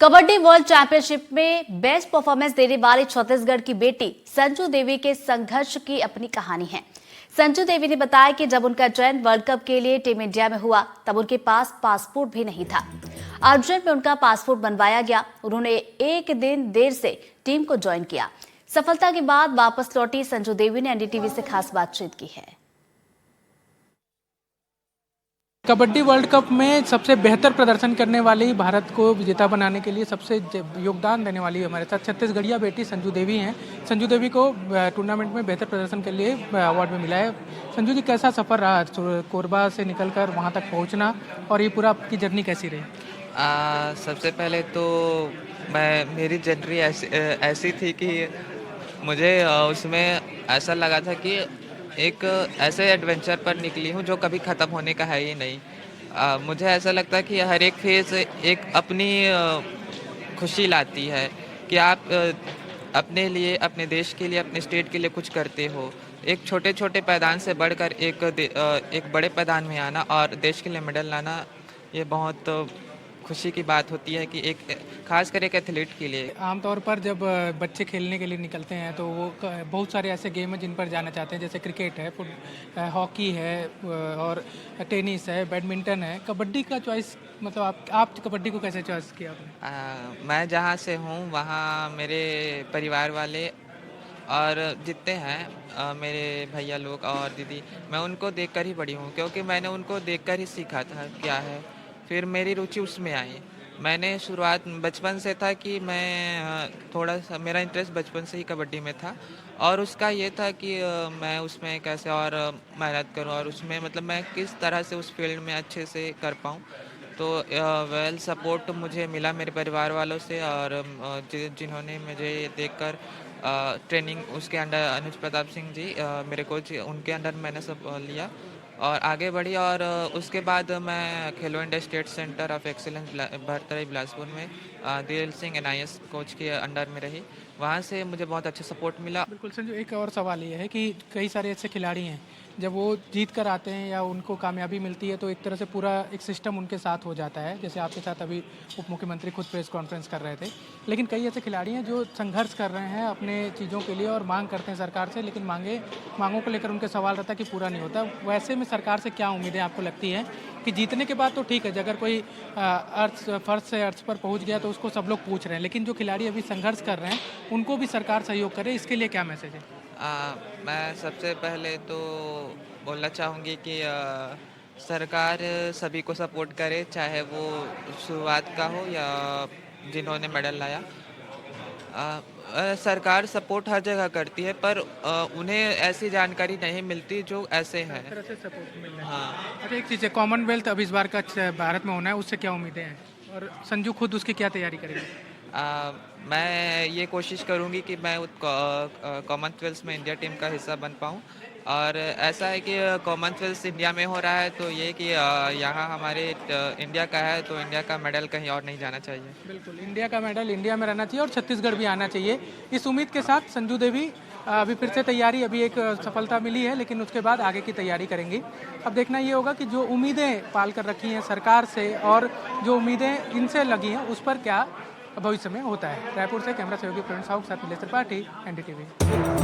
Kabaddi world championship में best performance देने वाली छत्तीसगढ़ की बेटी संजू देवी के संघर्ष की अपनी कहानी है। संजू देवी ने बताया कि जब उनका चयन वर्ल्ड कप के लिए टीम इंडिया में हुआ तब उनके पास पासपोर्ट भी नहीं था। अर्जेंट में उनका पासपोर्ट बनवाया गया। उन्होंने एक दिन देर से टीम को ज्वाइन किया। सफलता के बाद वापस लौटी संजू देवी ने एनडीटीवी से खास बातचीत की है। कबड्डी वर्ल्ड कप में सबसे बेहतर प्रदर्शन करने वाली, भारत को विजेता बनाने के लिए सबसे योगदान देने वाली हमारे साथ छत्तीसगढ़िया बेटी संजू देवी हैं। संजू देवी को टूर्नामेंट में बेहतर प्रदर्शन के लिए अवार्ड भी मिला है। संजू जी, कैसा सफ़र रहा कोरबा से निकलकर वहां तक पहुंचना, और ये पूरा आपकी जर्नी कैसी रही? सबसे पहले तो मेरी जर्नी ऐसी थी कि मुझे उसमें ऐसा लगा था कि एक ऐसे एडवेंचर पर निकली हूँ जो कभी ख़त्म होने का है ही नहीं। मुझे ऐसा लगता है कि हर एक फेज़ एक अपनी खुशी लाती है कि आप अपने लिए, अपने देश के लिए, अपने स्टेट के लिए कुछ करते हो। एक छोटे-छोटे पायदान से बढ़कर एक बड़े पायदान में आना और देश के लिए मेडल लाना, ये बहुत खुशी की बात होती है कि एक खासकर एक एथलीट के लिए। आमतौर पर जब बच्चे खेलने के लिए निकलते हैं तो वो बहुत सारे ऐसे गेम हैं जिन पर जाना चाहते हैं, जैसे क्रिकेट है, हॉकी है, और टेनिस है, बैडमिंटन है। कबड्डी का चॉइस, मतलब आप कबड्डी को कैसे चॉइस किया आपने? मैं जहाँ से हूँ वहाँ मेरे परिवार वाले और जितने हैं मेरे भैया लोग और दीदी, मैं उनको देखकर ही बड़ी हूँ, क्योंकि मैंने उनको देखकर ही सीखा था क्या है। फिर मेरी रुचि उसमें आई। मैंने शुरुआत बचपन से था कि मैं थोड़ा सा, मेरा इंटरेस्ट बचपन से ही कबड्डी में था, और उसका ये था कि मैं उसमें कैसे और मेहनत करूं और उसमें मतलब मैं किस तरह से उस फील्ड में अच्छे से कर पाऊं। तो वेल सपोर्ट मुझे मिला मेरे परिवार वालों से, और जिन्होंने मुझे देखकर ट्रेनिंग उसके अंडर अनुज प्रताप सिंह जी मेरे कोच, उनके अंडर मैंने सब लिया और आगे बढ़ी। और उसके बाद मैं Khelo India state centre of excellence भरतरी बिलासपुर में दिल सिंह NIS कोच के अंडर में रही। वहाँ से मुझे बहुत अच्छा सपोर्ट मिला। बिल्कुल संजू, एक और सवाल ये है कि कई सारे ऐसे खिलाड़ी हैं, जब वो जीत कर आते हैं या उनको कामयाबी मिलती है तो एक तरह से पूरा एक सिस्टम उनके साथ हो जाता है। जैसे आपके साथ अभी उप मुख्यमंत्री खुद प्रेस कॉन्फ्रेंस कर रहे थे। लेकिन कई ऐसे खिलाड़ी हैं जो संघर्ष कर रहे हैं अपने चीज़ों के लिए और मांग करते हैं सरकार से, लेकिन मांगों को लेकर उनके सवाल रहता है कि पूरा नहीं होता। वैसे में सरकार से क्या उम्मीदें आपको लगती है कि जीतने के बाद तो ठीक है, अगर कोई फर्श से अर्श पर पहुंच गया तो उसको सब लोग पूछ रहे हैं, लेकिन जो खिलाड़ी अभी संघर्ष कर रहे हैं उनको भी सरकार सहयोग करे, इसके लिए क्या मैसेज है? मैं सबसे पहले तो बोलना चाहूँगी कि सरकार सभी को सपोर्ट करे, चाहे वो शुरुआत का हो या जिन्होंने मेडल लाया। सरकार सपोर्ट हर जगह करती है, पर उन्हें ऐसी जानकारी नहीं मिलती जो ऐसे हैं। तरह से सपोर्ट मिल रहा है। हाँ। अच्छा, एक चीज़ है, कॉमनवेल्थ अब इस बार का भारत में होना है, उससे क्या उम्मीदें हैं और संजू खुद उसकी क्या तैयारी करेंगे? मैं ये कोशिश करूँगी कि मैं कॉमनवेल्थ में इंडिया टीम का हिस्सा बन पाऊँ। और ऐसा है कि कॉमनवेल्थ इंडिया में हो रहा है, तो ये कि यहाँ हमारे इंडिया का है, तो इंडिया का मेडल कहीं और नहीं जाना चाहिए। बिल्कुल, इंडिया का मेडल इंडिया में रहना चाहिए और छत्तीसगढ़ भी आना चाहिए। इस उम्मीद के साथ संजू देवी अभी फिर से तैयारी, अभी एक सफलता मिली है लेकिन उसके बाद आगे की तैयारी करेंगी। अब देखना ये होगा कि जो उम्मीदें पाल कर रखी हैं सरकार से और जो उम्मीदें इनसे लगी हैं उस पर क्या भविष्य में होता है। रायपुर से कैमरा सहयोगी प्रवीण साहू के साथ मिले त्रिपाठी, NDTV।